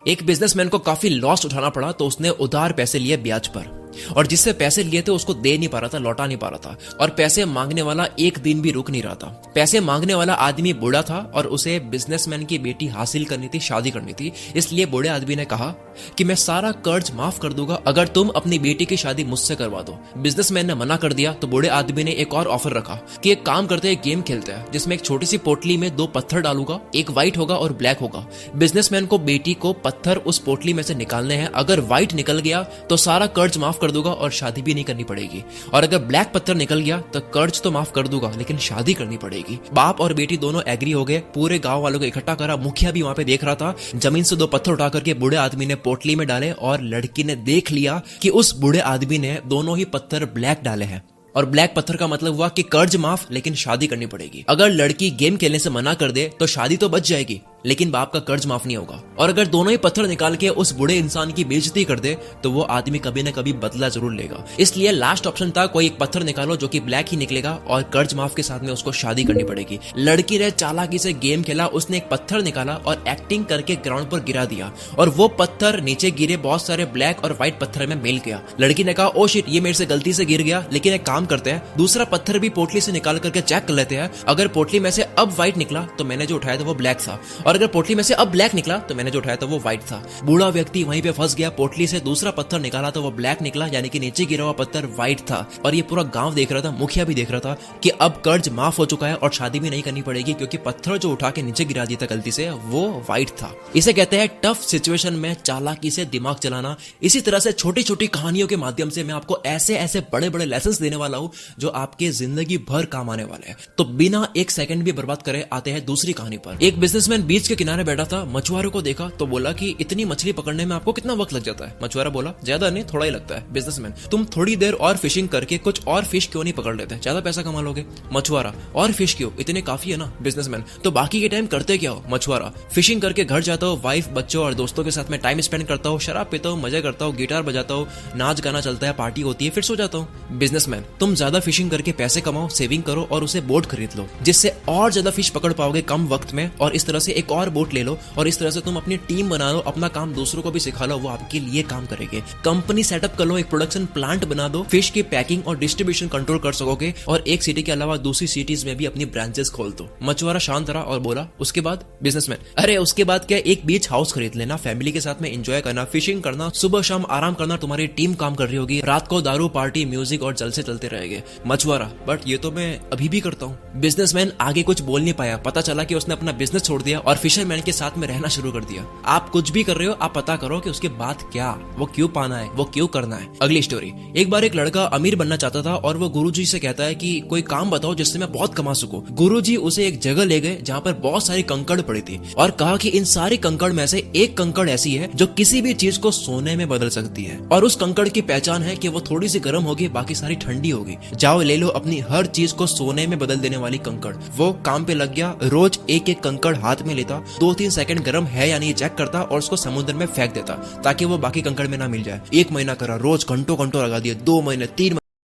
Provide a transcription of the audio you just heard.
एक बिजनेसमैन को काफी लॉस उठाना पड़ा तो उसने उधार पैसे लिए ब्याज पर, और जिससे पैसे लिए थे उसको दे नहीं पा रहा था, लौटा नहीं पा रहा था, और पैसे मांगने वाला एक दिन भी रुक नहीं रहा था। पैसे मांगने वाला आदमी बूढ़ा था और उसे बिजनेसमैन की बेटी हासिल करनी थी, शादी करनी थी। इसलिए बूढ़े आदमी ने कहा कि मैं सारा कर्ज माफ कर दूंगा अगर तुम अपनी बेटी की शादी मुझसे करवा दो। बिजनेसमैन ने मना कर दिया तो बूढ़े आदमी ने एक और ऑफर रखा कि एक काम करते हैं, गेम खेलते हैं जिसमें एक छोटी सी पोटली में 2 पत्थर डालूंगा, एक व्हाइट होगा और ब्लैक होगा। बिजनेसमैन को बेटी को पत्थर उस पोटली में से निकालने हैं। अगर व्हाइट निकल गया तो सारा कर्ज माफ कर दूंगा और शादी भी नहीं करनी पड़ेगी, और अगर ब्लैक पत्थर निकल गया तो कर्ज तो माफ कर दूंगा लेकिन शादी करनी पड़ेगी। बाप और बेटी दोनों एग्री हो गए, पूरे गांव वालों को इकट्ठा करा, मुखिया भी वहां पे देख रहा था। जमीन से 2 पत्थर उठा करके बूढ़े आदमी ने पोटली में डाले और लड़की ने देख लिया कि उस बूढ़े आदमी ने दोनों ही पत्थर ब्लैक डाले हैं, और ब्लैक पत्थर का मतलब हुआ कि कर्ज माफ लेकिन शादी करनी पड़ेगी। अगर लड़की गेम खेलने से मना कर दे तो शादी तो बच जाएगी लेकिन बाप का कर्ज माफ नहीं होगा, और अगर दोनों ही पत्थर निकाल के उस बूढ़े इंसान की बेइज्जती कर दे तो वो आदमी कभी ना कभी बदला जरूर लेगा। इसलिए लास्ट ऑप्शन था कोई एक पत्थर निकालो जो कि ब्लैक ही निकलेगा और कर्ज माफ के साथ में उसको शादी करनी पड़ेगी। लड़की ने चालाकी से गेम खेला, उसने एक पत्थर निकाला और एक्टिंग करके ग्राउंड पर गिरा दिया, और वो पत्थर नीचे गिरे बहुत सारे ब्लैक और व्हाइट पत्थर में मिल गया। लड़की ने कहा ओ शिट, ये मेरे से गलती से गिर गया, लेकिन एक काम करते हैं, दूसरा पत्थर भी पोटली से निकाल करके चेक कर लेते हैं। अगर पोटली में से अब व्हाइट निकला तो मैंने जो उठाया था वो ब्लैक था, और अगर पोटली में से अब ब्लैक निकला तो मैंने जो उठाया था वो व्हाइट था। बूढ़ा व्यक्ति वहीं पे फंस गया, पोटली से दूसरा पत्थर निकाला तो वो ब्लैक निकला, यानी कि नीचे गिरा हुआ पत्थर व्हाइट था। और ये पूरा गांव देख रहा था, मुखिया भी देख रहा था कि अब कर्ज माफ हो चुका है और शादी भी नहीं करनी पड़ेगी क्योंकि पत्थर जो उठा के नीचे गिरा दिया था गलती से वो व्हाइट था। इसे कहते हैं टफ सिचुएशन में चालाकी से दिमाग चलाना। इसी तरह से छोटी छोटी कहानियों के माध्यम से मैं आपको ऐसे ऐसे बड़े बड़े लेसन्स देने वाला हूं जो आपके जिंदगी भर काम आने वाले हैं। तो बिना एक सेकंड भी बर्बाद करे आते हैं दूसरी कहानी पर। एक बिजनेसमैन बीच के किनारे बैठा था, मछुआरों को देखा तो बोला कि इतनी मछली पकड़ने में आपको कितना वक्त लग जाता है। मछुआरा बोला ज्यादा नहीं, थोड़ा ही लगता है। बिजनेसमैन तुम थोड़ी देर और फिशिंग करके कुछ और फिश क्यों नहीं पकड़ लेते, ज्यादा पैसा कमा लोगे। मछुआरा और फिश क्यों, इतने काफी है ना। बिजनेसमैन तो बाकी के टाइम करते क्या हो। मछुआरा फिशिंग करके घर जाता हूँ, वाइफ बच्चों और दोस्तों के साथ में टाइम स्पेंड करता हूँ, शराब पीता हूँ, मजा करता हूँ, गिटार बजाता हूँ, नाच गाना चलता है, पार्टी होती है, फिर सो जाता हूँ। बिजनेसमैन तुम ज्यादा फिशिंग करके पैसे कमाओ, सेविंग करो और उसे बोट खरीद लो जिससे और ज्यादा फिश पकड़ पाओगे कम वक्त में, और इस तरह से एक और बोट ले लो और इस तरह से तुम अपनी टीम बना लो, अपना काम दूसरों को भी सिखा लो, वो आपके लिए काम करेंगे। कंपनी सेटअप कर लो, एक प्रोडक्शन प्लांट बना दो, फिश की पैकिंग और डिस्ट्रीब्यूशन कंट्रोल कर सकोगे, और एक सिटी के अलावा दूसरी सिटीज में भी अपनी ब्रांचेस खोल दो। मछुआरा शांत रहा और बोला उसके बाद। बिजनेसमैन अरे उसके बाद क्या, एक बीच हाउस खरीद लेना, फैमिली के साथ में एंजॉय करना, फिशिंग करना, सुबह शाम आराम करना, तुम्हारी टीम काम कर रही होगी, रात को दारू पार्टी म्यूजिक और जलसे चलते रहेंगे। मछुआरा बट ये तो मैं अभी भी करता हूँ। बिजनेसमैन आगे कुछ बोल नहीं पाया, पता चला कि उसने अपना बिजनेस छोड़ दिया और फिशरमैन के साथ में रहना शुरू कर दिया। आप कुछ भी कर रहे हो, आप पता करो कि उसके बाद क्या, वो क्यों पाना है, वो क्यों करना है। अगली स्टोरी। एक बार एक लड़का अमीर बनना चाहता था और वो गुरुजी से कहता है कि कोई काम बताओ जिससे मैं बहुत कमा सकूं। गुरुजी उसे एक जगह ले गए जहां पर बहुत सारी कंकड़ पड़ी थी और कहा कि इन सारी कंकड़ में से एक कंकड़ ऐसी है जो किसी भी चीज को सोने में बदल सकती है, और उस कंकड़ की पहचान है कि वो थोड़ी सी गर्म होगी, बाकी सारी ठंडी होगी। जाओ ले लो अपनी हर चीज को सोने में बदल देने वाली कंकड़। वो काम पे लग गया, रोज एक एक कंकड़ हाथ में लेता, 2-3 सेकंड गर्म है या नहीं चेक करता और उसको समुद्र में फेंक देता ताकि वो बाकी कंकड़ में ना मिल जाए। 1 महीना करा, रोज घंटों घंटों लगा दिए, 2 महीने 3 महीने